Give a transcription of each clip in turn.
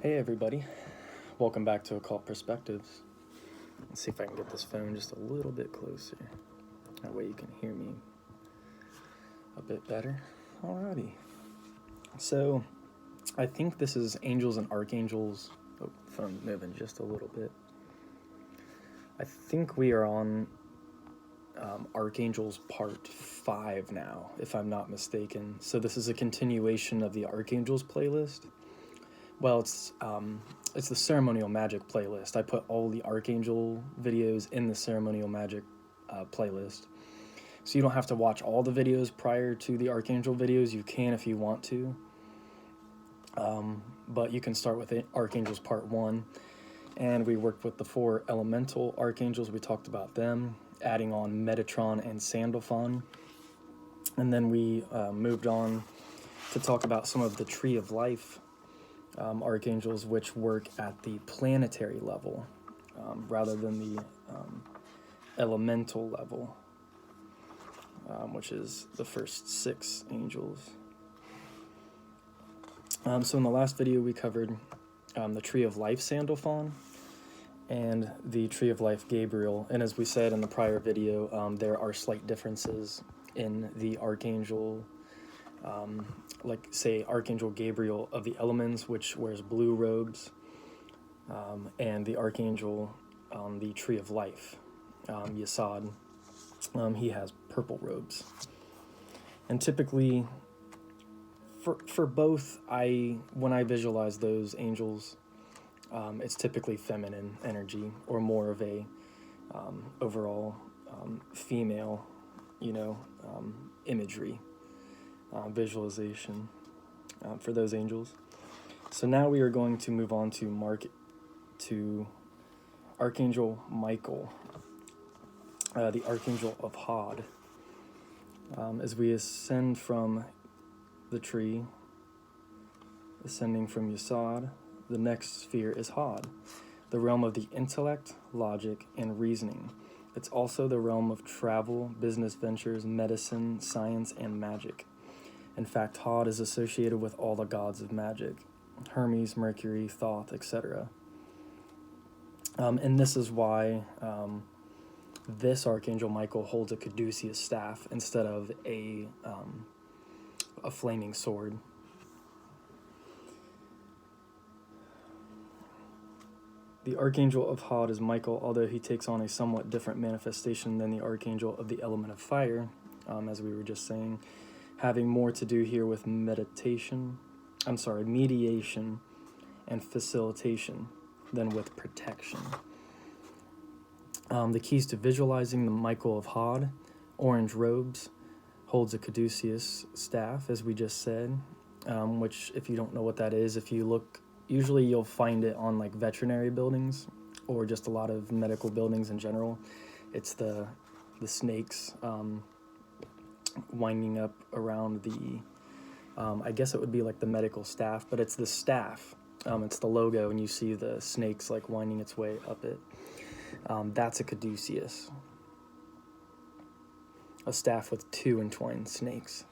Hey everybody, welcome back to Occult Perspectives. Let's see if I can get this phone just a little bit closer. That way you can hear me a bit better. Alrighty. So, I think this is Angels and Archangels. Oh, phone's moving just a little bit. I think we are on Archangels Part 5 now, if I'm not mistaken. So this is a continuation of the Archangels playlist. Well, it's the Ceremonial Magic playlist. I put all the Archangel videos in the Ceremonial Magic playlist. So you don't have to watch all the videos prior to the Archangel videos. You can if you want to. But you can start with Archangels Part 1. And we worked with the 4 elemental Archangels. We talked about them, adding on Metatron and Sandalphon. And then we moved on to talk about some of the Tree of Life Archangels, which work at the planetary level rather than the elemental level, which is the first 6 angels. So in the last video we covered the Tree of Life Sandalphon and the Tree of Life Gabriel, and as we said in the prior video, there are slight differences in the Archangel, like say Archangel Gabriel of the elements, which wears blue robes, and the Archangel on the Tree of Life, Yesod, he has purple robes. And typically for both, when I visualize those angels, it's typically feminine energy or more of a overall female, imagery, visualization for those angels. So now we are going to move on to Archangel Michael, the Archangel of Hod. As we ascend from the tree, ascending from Yesod, the next sphere is Hod, the realm of the intellect, logic, and reasoning. It's also the realm of travel, business ventures, medicine, science, and magic. In fact, Hod is associated with all the gods of magic: Hermes, Mercury, Thoth, etc. And this is why this Archangel Michael holds a caduceus staff instead of a flaming sword. The Archangel of Hod is Michael, although he takes on a somewhat different manifestation than the Archangel of the element of fire, as we were just saying, having more to do here with mediation and facilitation than with protection. The keys to visualizing the Michael of Hod: orange robes, holds a caduceus staff, as we just said, which, if you don't know what that is, if you look, usually you'll find it on like veterinary buildings or just a lot of medical buildings in general. It's the snakes winding up around the, I guess it would be like the medical staff, but it's the staff. It's the logo, and you see the snakes like winding its way up it. That's a caduceus, a staff with 2 entwined snakes.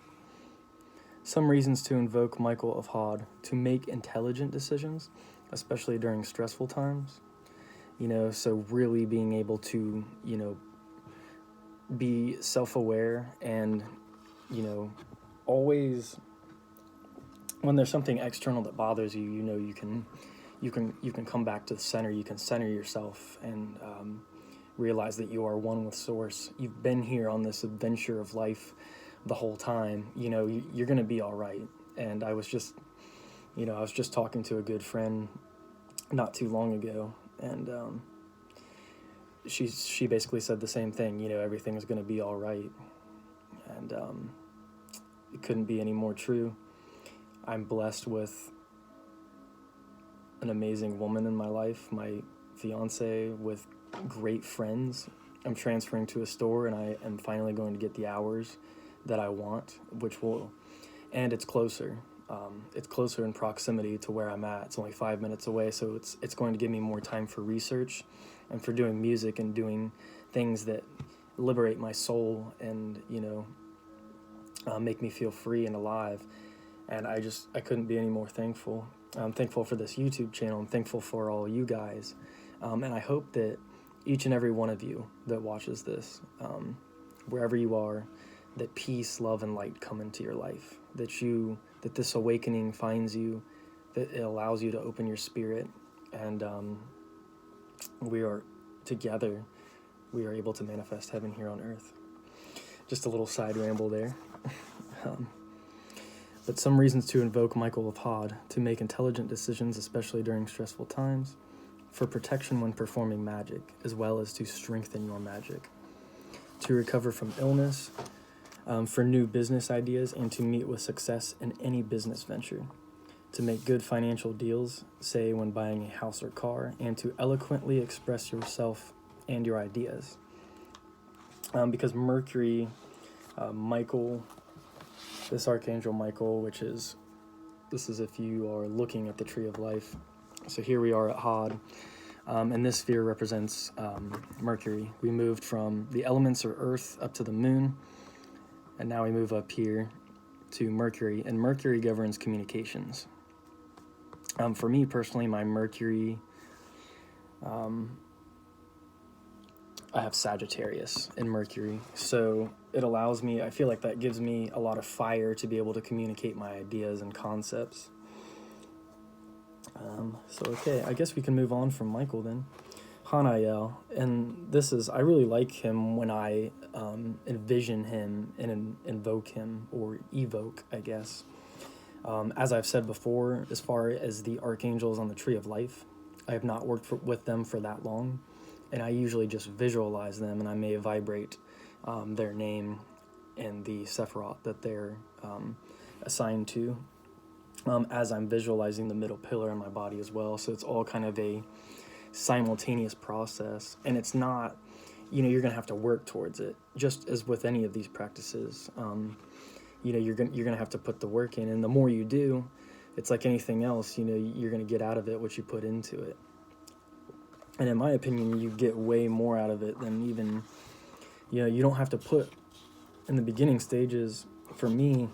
Some reasons to invoke Michael of Hod: to make intelligent decisions, especially during stressful times. So really being able to, be self-aware and, always when there's something external that bothers you, you can come back to the center. You can center yourself and realize that you are one with Source. You've been here on this adventure of life the whole time. You're going to be all right. And I was just talking to a good friend not too long ago, and she basically said the same thing. Everything is going to be all right, and it couldn't be any more true. I'm blessed with an amazing woman in my life, my fiance, with great friends. I'm transferring to a store, and I am finally going to get the hours that I want, and it's closer. It's closer in proximity to where I'm at. It's only 5 minutes away, so it's going to give me more time for research and for doing music and doing things that liberate my soul and, make me feel free and alive. And I couldn't be any more thankful. I'm thankful for this YouTube channel. I'm thankful for all you guys. And I hope that each and every one of you that watches this, wherever you are, that peace, love, and light come into your life. That this awakening finds you, that it allows you to open your spirit, and we are together. We are able to manifest heaven here on earth. Just a little side ramble there. But some reasons to invoke Michael of Hod: to make intelligent decisions, especially during stressful times, for protection when performing magic, as well as to strengthen your magic, to recover from illness, for new business ideas, and to meet with success in any business venture, to make good financial deals, say when buying a house or car, and to eloquently express yourself and your ideas. Because Mercury, Michael, this Archangel Michael, this is if you are looking at the Tree of Life. So here we are at Hod, and this sphere represents Mercury. We moved from the elements or Earth up to the moon, and now we move up here to Mercury, and Mercury governs communications. For me personally, my Mercury, I have Sagittarius in Mercury, so it allows me, I feel like that gives me a lot of fire to be able to communicate my ideas and concepts. So okay, I guess we can move on from Michael then. Hanael, and I really like him when I envision him and invoke him, or evoke, I guess. As I've said before, as far as the Archangels on the Tree of Life, I have not worked with them for that long, and I usually just visualize them, and I may vibrate their name and the Sephiroth that they're assigned to as I'm visualizing the middle pillar in my body as well. So it's all kind of a simultaneous process, and it's not, you're going to have to work towards it, just as with any of these practices. You're going to have to put the work in, and the more you do, it's like anything else, you're going to get out of it what you put into it. And in my opinion, you get way more out of it than even, you don't have to put, in the beginning stages, for me,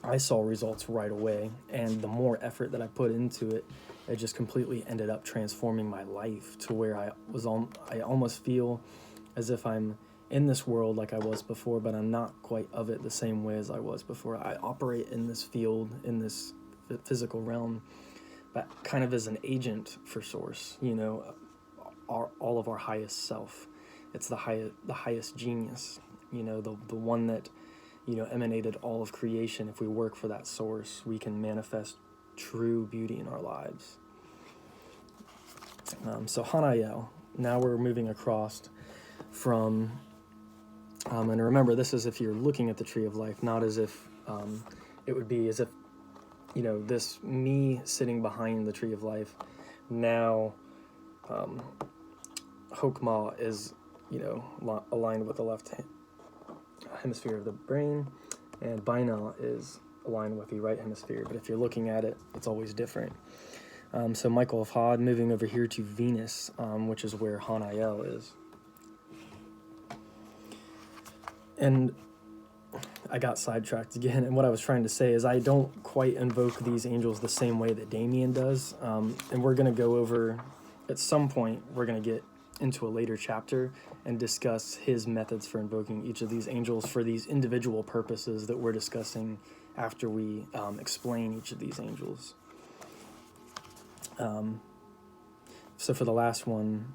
I saw results right away, and the more effort that I put into it, it just completely ended up transforming my life to where I almost feel as if I'm in this world like I was before, but I'm not quite of it the same way as I was before. I operate in this field, in this physical realm, but kind of as an agent for Source, all of our highest self. It's the highest genius, the one that, emanated all of creation. If we work for that Source, we can manifest true beauty in our lives. So Hanael, now we're moving across from, and remember, this is if you're looking at the Tree of Life, not as if it would be as if, this me sitting behind the Tree of Life. Now, Hokmah is, aligned with the left hemisphere of the brain, and Binah is aligned with the right hemisphere. But if you're looking at it, it's always different. So Michael of Hod, moving over here to Venus, which is where Hanael is. And I got sidetracked again, and what I was trying to say is I don't quite invoke these angels the same way that Damien does, and we're going to go over, at some point, we're going to get into a later chapter and discuss his methods for invoking each of these angels for these individual purposes that we're discussing after we explain each of these angels. So for the last one,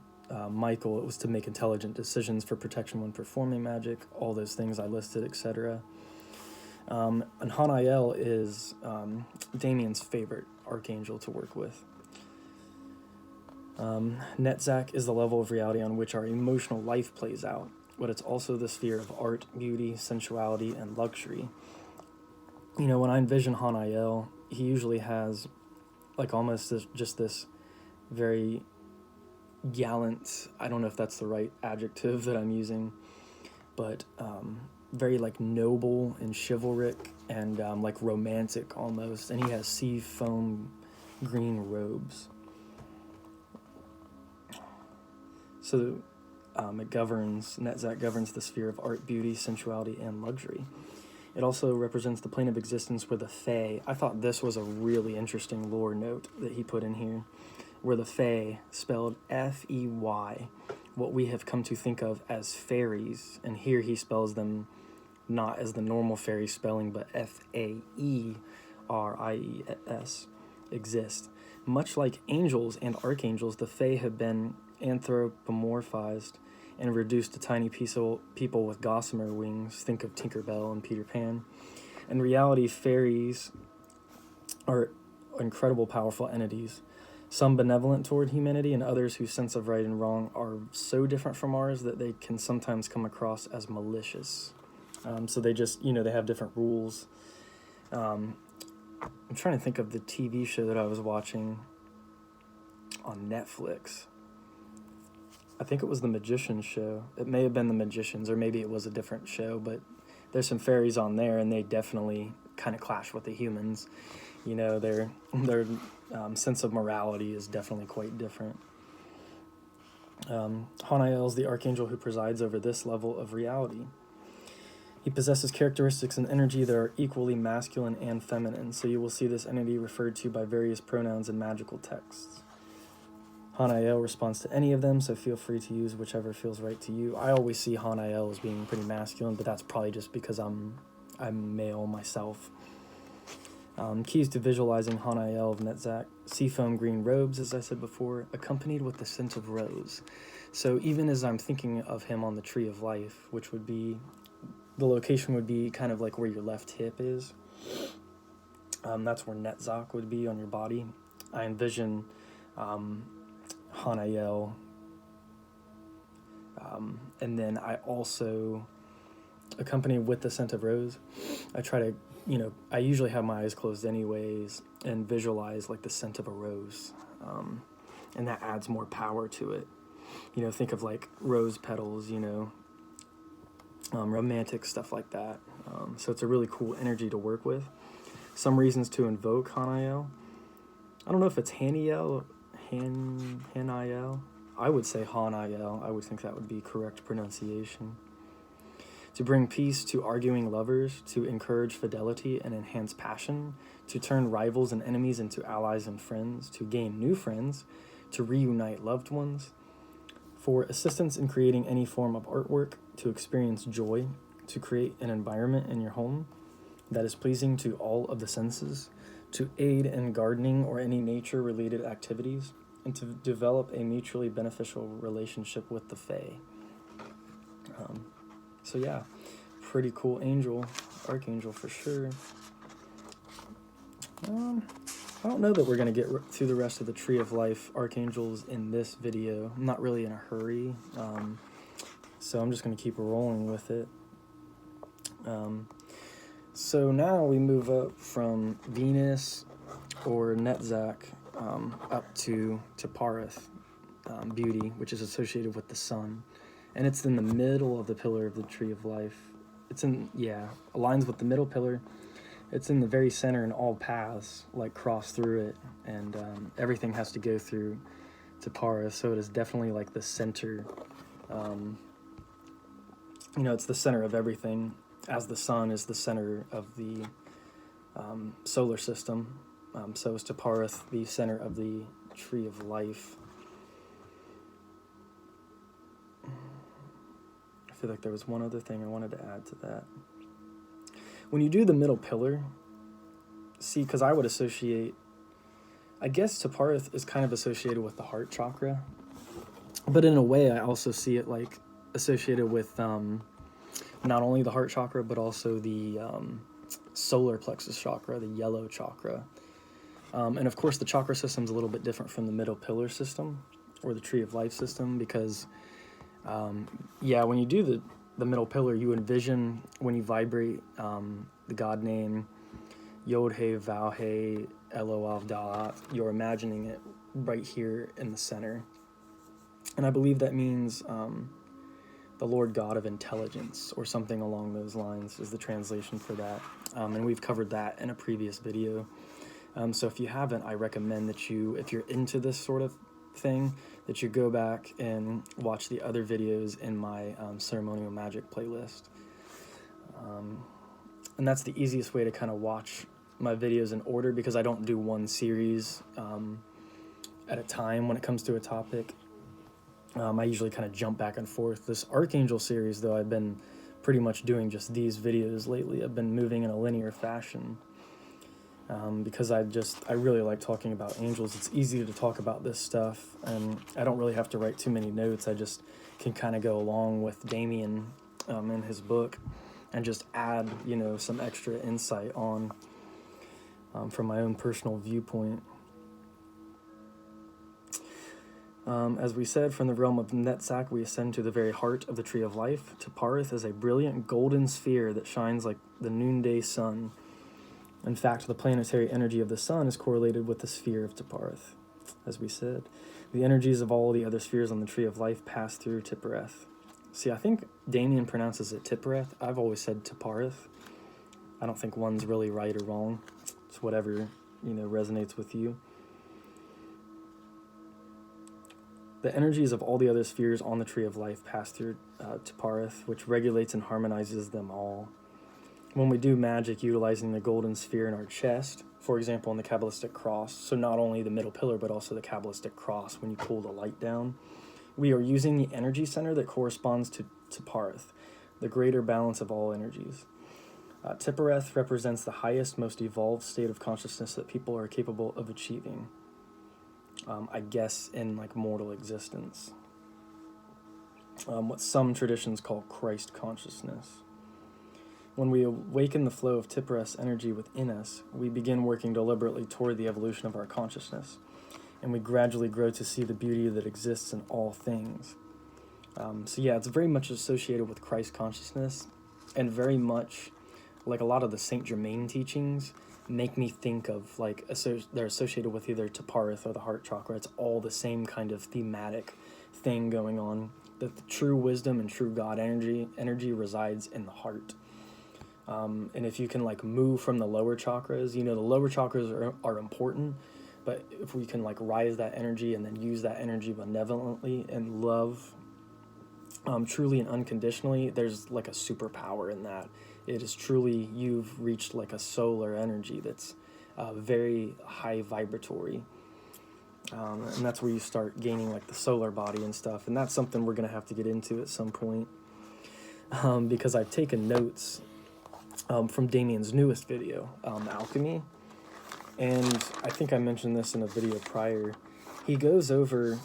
Michael, it was to make intelligent decisions for protection when performing magic, all those things I listed, etc. And Hanael is Damien's favorite archangel to work with. Netzach is the level of reality on which our emotional life plays out, but it's also the sphere of art, beauty, sensuality, and luxury. When I envision Hanael, he usually has like almost this very gallant, I don't know if that's the right adjective that I'm using, but very like noble and chivalric and like romantic almost, and he has sea foam green robes. So Netzach governs the sphere of art, beauty, sensuality, and luxury. It also represents the plane of existence where the Fae, I thought this was a really interesting lore note that he put in here, where the Fae, spelled F-E-Y, what we have come to think of as fairies, and here he spells them not as the normal fairy spelling, but F-A-E-R-I-E-S, exist. Much like angels and archangels, the Fae have been anthropomorphized and reduced to tiny people with gossamer wings. Think of Tinkerbell and Peter Pan. In reality, fairies are incredible, powerful entities. Some benevolent toward humanity, and others whose sense of right and wrong are so different from ours that they can sometimes come across as malicious. So they just, they have different rules. I'm trying to think of the TV show that I was watching on Netflix. I think it was The Magician's Show. It may have been The Magicians, or maybe it was a different show, but there's some fairies on there, and they definitely kind of clash with the humans. Their sense of morality is definitely quite different. Hanael is the archangel who presides over this level of reality. He possesses characteristics and energy that are equally masculine and feminine, so you will see this entity referred to by various pronouns in magical texts. Hanael responds to any of them, so feel free to use whichever feels right to you. I always see Hanael as being pretty masculine, but that's probably just because I'm male myself. Keys to visualizing Hanael of Netzach: seafoam green robes, as I said before, accompanied with the scent of rose. So even as I'm thinking of him on the Tree of Life, which would be, the location would be kind of like where your left hip is. That's where Netzach would be on your body. I envision Hanael, and then I also, accompanied with the scent of rose, I try to, I usually have my eyes closed anyways and visualize like the scent of a rose, and that adds more power to it. Think of like rose petals, romantic stuff like that. So it's a really cool energy to work with. Some reasons to invoke Hanael. I don't know if it's Haniel, Hanael. I would say Hanael. I would think that would be correct pronunciation. To bring peace to arguing lovers, to encourage fidelity and enhance passion, to turn rivals and enemies into allies and friends, to gain new friends, to reunite loved ones, for assistance in creating any form of artwork, to experience joy, to create an environment in your home that is pleasing to all of the senses, to aid in gardening or any nature-related activities, and to develop a mutually beneficial relationship with the Fae. So yeah, pretty cool archangel for sure. I don't know that we're going to get through the rest of the Tree of Life archangels in this video. I'm not really in a hurry, so I'm just going to keep rolling with it. So now we move up from Venus or Netzach up to Parith, beauty, which is associated with the sun. And it's in the middle of the pillar of the Tree of Life. Aligns with the middle pillar. It's in the very center, and all paths cross through it, and everything has to go through to Parith. So it is definitely like the center. It's the center of everything, as the sun is the center of the solar system. So is Parith the center of the Tree of Life. I feel like there was one other thing I wanted to add to that. When you do the middle pillar, see, because I would associate, I guess Parith is kind of associated with the heart chakra, but in a way I also see it like associated with not only the heart chakra, but also the solar plexus chakra, the yellow chakra. And of course the chakra system is a little bit different from the middle pillar system or the Tree of Life system, because when you do the middle pillar, you envision when you vibrate the God name Yod He Vav He Eloav Da'at, you're imagining it right here in the center. And I believe that means the Lord God of intelligence, or something along those lines is the translation for that. And we've covered that in a previous video. So if you haven't, I recommend that you, if you're into this sort of thing, that you go back and watch the other videos in my ceremonial magic playlist. And that's the easiest way to kind of watch my videos in order, because I don't do one series at a time when it comes to a topic. I usually kind of jump back and forth. This Archangel series, though, I've been pretty much doing just these videos lately. I've been moving in a linear fashion because I really like talking about angels. It's easy to talk about this stuff, and I don't really have to write too many notes. I just can kind of go along with Damien in his book and just add, some extra insight on from my own personal viewpoint. As we said, from the realm of Netzach, we ascend to the very heart of the Tree of Life. Taparith is a brilliant golden sphere that shines like the noonday sun. In fact, the planetary energy of the sun is correlated with the sphere of Taparith. As we said, the energies of all the other spheres on the Tree of Life pass through Tipareth. See, I think Damien pronounces it Tipareth. I've always said Taparith. I don't think one's really right or wrong. It's whatever, resonates with you. The energies of all the other spheres on the Tree of Life pass through Tipareth, which regulates and harmonizes them all. When we do magic utilizing the golden sphere in our chest, for example, in the Kabbalistic cross, so not only the middle pillar, but also the Kabbalistic cross, when you pull the light down, we are using the energy center that corresponds to Tipareth, the greater balance of all energies. Tipareth represents the highest, most evolved state of consciousness that people are capable of achieving. I guess in mortal existence. What some traditions call Christ consciousness. When we awaken the flow of Tipareth's energy within us, we begin working deliberately toward the evolution of our consciousness, and we gradually grow to see the beauty that exists in all things. It's very much associated with Christ consciousness, and very much like a lot of the Saint Germain teachings make me think of they're associated with either Taparith or the heart chakra. It's all the same kind of thematic thing going on, that the true wisdom and true God energy resides in the heart. And if you can move from the lower chakras, the lower chakras are important, but if we can rise that energy and then use that energy benevolently and love truly and unconditionally, there's a superpower in that. It is truly, you've reached a solar energy that's very high vibratory. And that's where you start gaining the solar body and stuff. And that's something we're going to have to get into at some point. Because I've taken notes from Damien's newest video, Alchemy. And I think I mentioned this in a video prior. He goes over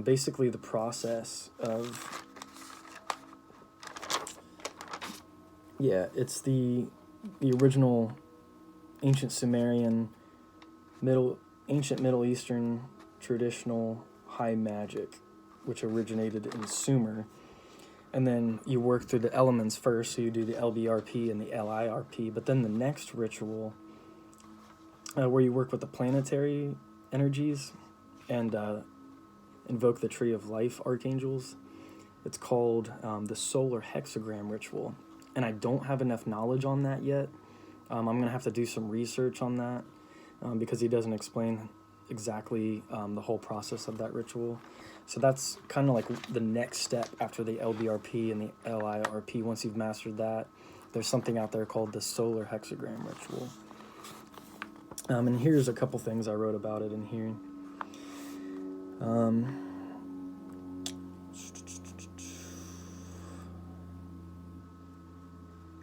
basically the process of... it's the original ancient Sumerian, ancient Middle Eastern traditional high magic, which originated in Sumer. And then you work through the elements first, so you do the LBRP and the LIRP, but then the next ritual, where you work with the planetary energies and invoke the Tree of Life Archangels, it's called the Solar Hexagram Ritual. And I don't have enough knowledge on that yet. I'm going to have to do some research on that because he doesn't explain exactly the whole process of that ritual. So that's kind of the next step after the LBRP and the LIRP. Once you've mastered that, there's something out there called the Solar Hexagram Ritual. And here's a couple things I wrote about it in here.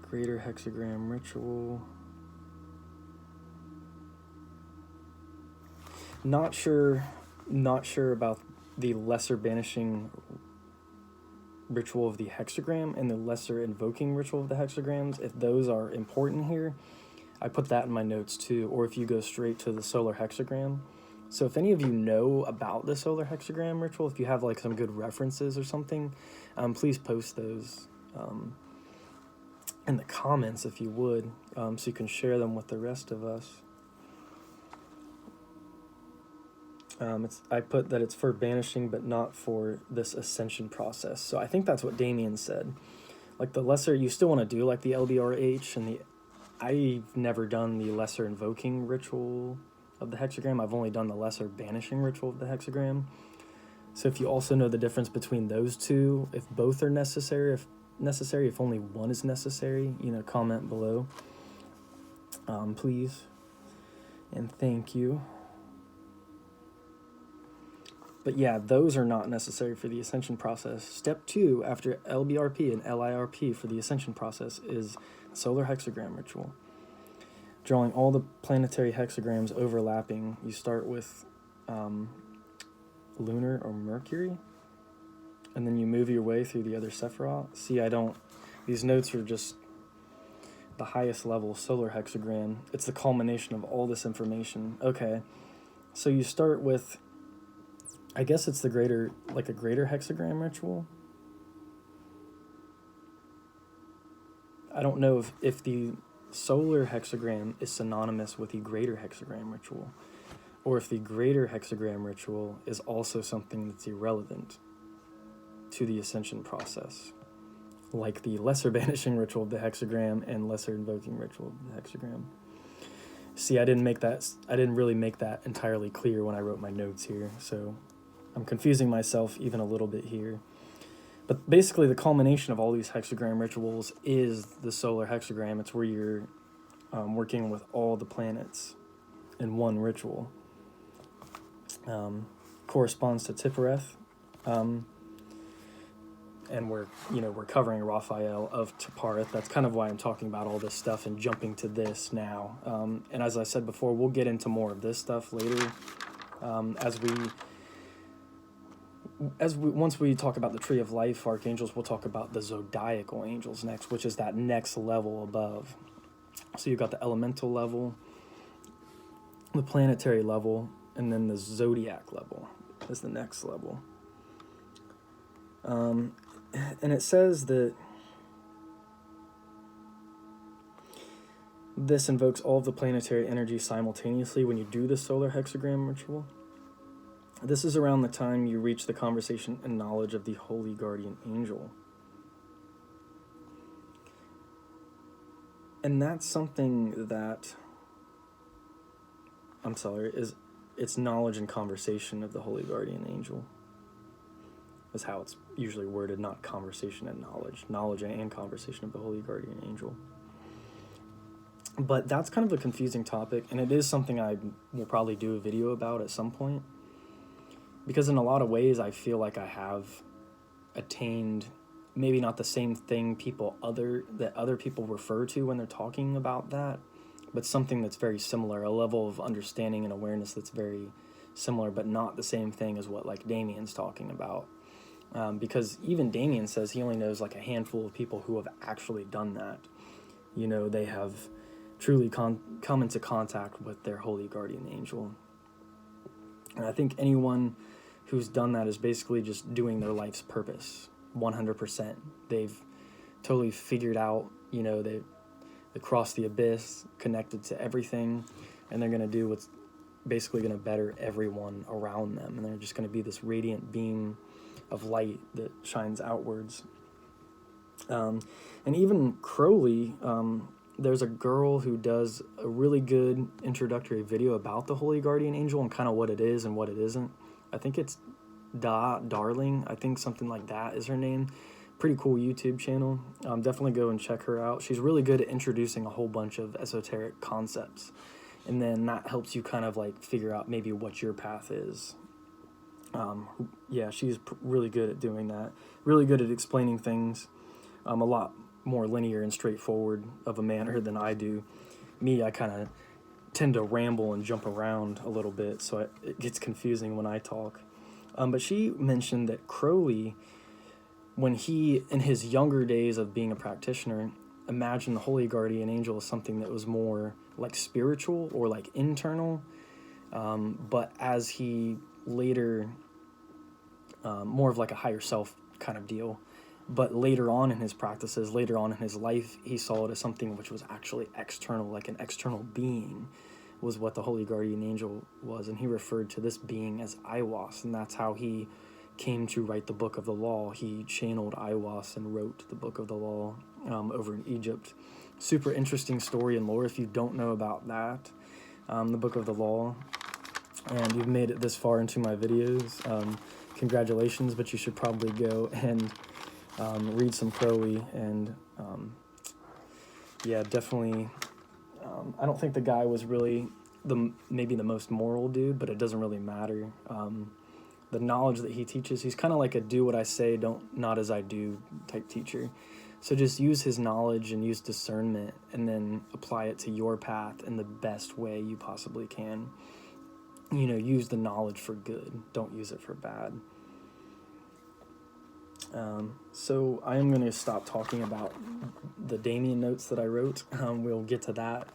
Greater Hexagram Ritual. Not sure about the lesser banishing ritual of the hexagram and the lesser invoking ritual of the hexagrams. If those are important here, I put that in my notes too, or if you go straight to the solar hexagram. So if any of you know about the solar hexagram ritual, if you have some good references or something, please post those in the comments if you would, so you can share them with the rest of us. I put that it's for banishing, but not for this ascension process. So I think that's what Damien said. The lesser, you still want to do the LBRH and I've never done the lesser invoking ritual of the hexagram. I've only done the lesser banishing ritual of the hexagram. So if you also know the difference between those two, if both are necessary, if only one is necessary, comment below. please. And thank you. But yeah, those are not necessary for the ascension process. Step 2 after LBRP and LIRP for the ascension process is solar hexagram ritual. Drawing all the planetary hexagrams overlapping. You start with lunar or Mercury, and then you move your way through the other Sephiroth. See, these notes are just the highest level solar hexagram. It's the culmination of all this information. Okay, so you start with, I guess it's a greater hexagram ritual. I don't know if the solar hexagram is synonymous with the greater hexagram ritual, or if the greater hexagram ritual is also something that's irrelevant to the ascension process, like the lesser banishing ritual of the hexagram and lesser invoking ritual of the hexagram. See, I didn't really make that entirely clear when I wrote my notes here, so I'm confusing myself even a little bit here. But basically, the culmination of all these hexagram rituals is the solar hexagram. It's where you're working with all the planets in one ritual. Corresponds to Tiphareth, and we're covering Raphael of Tapareth. That's kind of why I'm talking about all this stuff and jumping to this now. And as I said before, we'll get into more of this stuff later, once we talk about the Tree of Life Archangels, we'll talk about the Zodiacal Angels next, which is that next level above. So you've got the elemental level, the planetary level, and then the zodiac level is the next level. And it says that this invokes all of the planetary energy simultaneously when you do the solar hexagram ritual. This is around the time you reach the conversation and knowledge of the Holy Guardian Angel. And that's something that, it's knowledge and conversation of the Holy Guardian Angel. Is how it's usually worded, not conversation and knowledge. Knowledge and conversation of the Holy Guardian Angel. But that's kind of a confusing topic, and it is something I will probably do a video about at some point. Because in a lot of ways, I feel like I have attained maybe not the same thing that other people refer to when they're talking about that, but something that's very similar, a level of understanding and awareness that's very similar, but not the same thing as what like Damien's talking about. Because even Damien says he only knows like a handful of people who have actually done that. They have truly come into contact with their Holy Guardian Angel. And I think anyone who's done that is basically just doing their life's purpose 100%. They've totally figured out, they crossed the abyss, connected to everything, and they're going to do what's basically going to better everyone around them. And they're just going to be this radiant beam of light that shines outwards. And even Crowley, there's a girl who does a really good introductory video about the Holy Guardian Angel and kind of what it is and what it isn't. I think it's Darling. I think something like that is her name. Pretty cool YouTube channel. Definitely go and check her out. She's really good at introducing a whole bunch of esoteric concepts. And then that helps you kind of like figure out maybe what your path is. Yeah, she's really good at doing that. Really good at explaining things a lot more linear and straightforward of a manner than I do. Me, I kind of tend to ramble and jump around a little bit, so it gets confusing when I talk. But she mentioned that Crowley, when he, in his younger days of being a practitioner, imagined the Holy Guardian Angel as something that was more like spiritual or like internal, but as he later, more of like a higher self kind of deal. But later on in his practices, later on in his life, he saw it as something which was actually external, like an external being was what the Holy Guardian Angel was. And he referred to this being as Aiwass, and that's how he came to write the Book of the Law. He channeled Aiwass and wrote the Book of the Law over in Egypt. Super interesting story and lore if you don't know about that, the Book of the Law, and you've made it this far into my videos. Congratulations, but you should probably go and read some Crowley and yeah, definitely I don't think the guy was really maybe the most moral dude, but it doesn't really matter. The knowledge that he teaches, he's kind of like a do what I say, not as I do type teacher. So just use his knowledge and use discernment and then apply it to your path in the best way you possibly can. Use the knowledge for good. Don't use it for bad. So I am going to stop talking about the Damien notes that I wrote. We'll get to that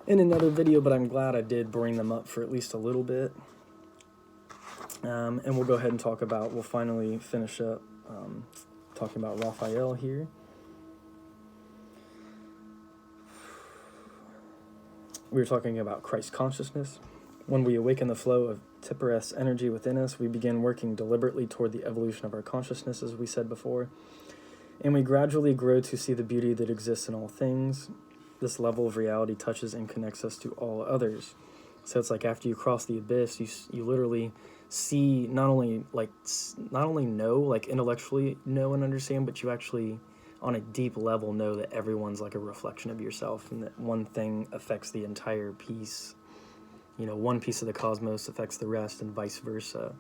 in another video, but I'm glad I did bring them up for at least a little bit. And we'll go ahead and we'll finally finish up talking about Raphael here. We were talking about Christ consciousness. When we awaken the flow of Tiphareth's energy within us, we begin working deliberately toward the evolution of our consciousness, as we said before, and we gradually grow to see the beauty that exists in all things. This level of reality touches and connects us to all others. So it's like after you cross the abyss, you literally see not only know, like intellectually know and understand, but you actually on a deep level know that everyone's like a reflection of yourself, and that one thing affects the entire piece. One piece of the cosmos affects the rest and vice versa.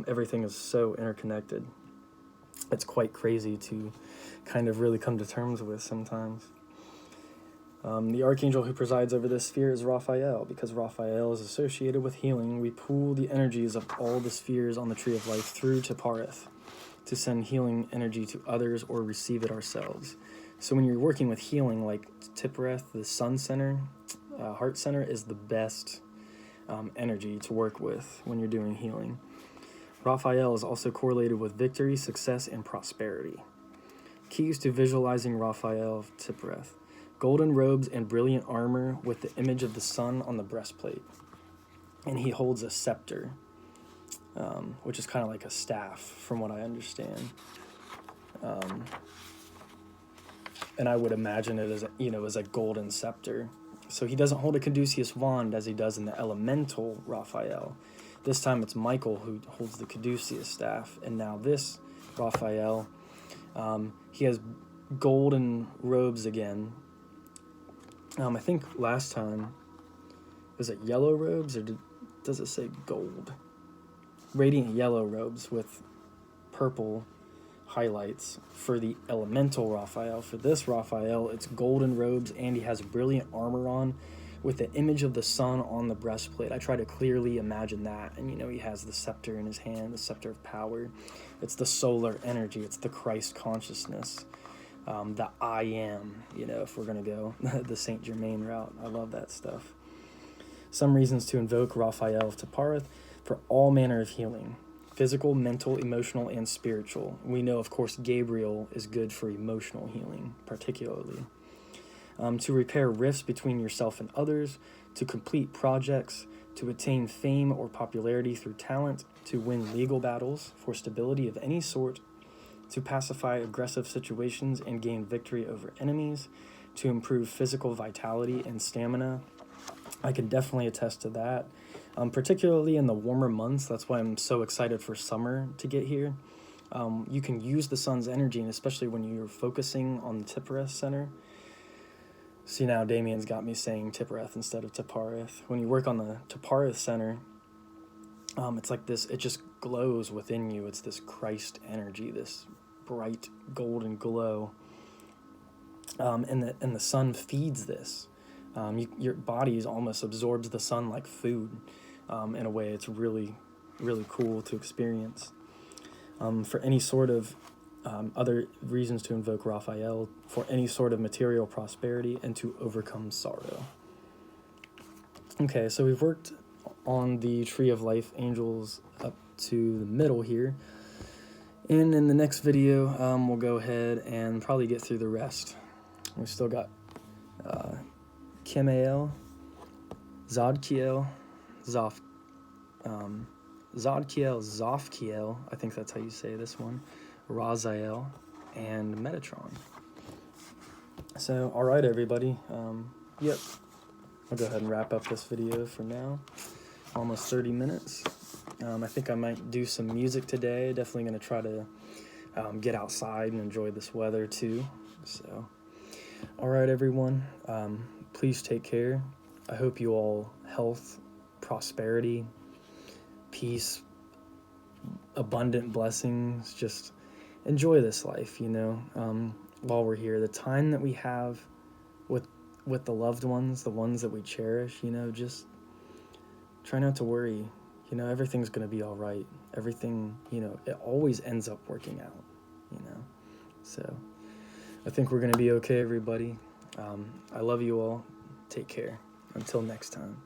Everything is so interconnected. It's quite crazy to kind of really come to terms with sometimes. The archangel who presides over this sphere is Raphael. Because Raphael is associated with healing, we pool the energies of all the spheres on the Tree of Life through Tiphareth to send healing energy to others or receive it ourselves. So when you're working with healing, like Tiphareth, the sun center, heart center, is the best energy to work with when you're doing healing. Raphael is also correlated with victory, success, and prosperity. Keys to visualizing Raphael of Tiphareth: golden robes and brilliant armor with the image of the sun on the breastplate. And he holds a scepter, which is kind of like a staff, from what I understand. And I would imagine it as a golden scepter. So he doesn't hold a caduceus wand as he does in the elemental Raphael. This time it's Michael who holds the caduceus staff. And now this Raphael, he has golden robes again. I think last time, was it yellow robes, or does it say gold? Radiant yellow robes with purple highlights for the elemental Raphael. For this Raphael, it's golden robes, and he has brilliant armor on with the image of the sun on the breastplate. I try to clearly imagine that. And he has the scepter in his hand, the scepter of power. It's the solar energy. It's the Christ consciousness. The I am, if we're going to go the Saint Germain route. I love that stuff. Some reasons to invoke Raphael of Tiphareth: for all manner of healing. Physical, mental, emotional, and spiritual. We know, of course, Gabriel is good for emotional healing, particularly. To repair rifts between yourself and others, to complete projects, to attain fame or popularity through talent, to win legal battles for stability of any sort, to pacify aggressive situations and gain victory over enemies, to improve physical vitality and stamina. I can definitely attest to that. Particularly in the warmer months. That's why I'm so excited for summer to get here. You can use the sun's energy, and especially when you're focusing on the Tiphareth center. See, now Damien's got me saying Tiphareth instead of Tiphareth. When you work on the Tiphareth center, it's like this, it just glows within you. It's this Christ energy, this bright golden glow. And the sun feeds this. Your body almost absorbs the sun like food. In a way, it's really, really cool to experience. For any sort of other reasons to invoke Raphael: for any sort of material prosperity and to overcome sorrow. Okay, so we've worked on the Tree of Life angels up to the middle here. And in the next video, we'll go ahead and probably get through the rest. We still got Chemael, Zodkiel, Zofkiel, I think that's how you say this one, Raziel, and Metatron. So, alright everybody, yep, I'll go ahead and wrap up this video for now. Almost 30 minutes. I think I might do some music today. Definitely going to try to get outside and enjoy this weather too. So, alright everyone, please take care. I hope you all health, prosperity, peace, abundant blessings. Just enjoy this life, while we're here. The time that we have with the loved ones, the ones that we cherish, just try not to worry. Everything's going to be all right. Everything, it always ends up working out, So I think we're going to be okay, everybody. I love you all. Take care. Until next time.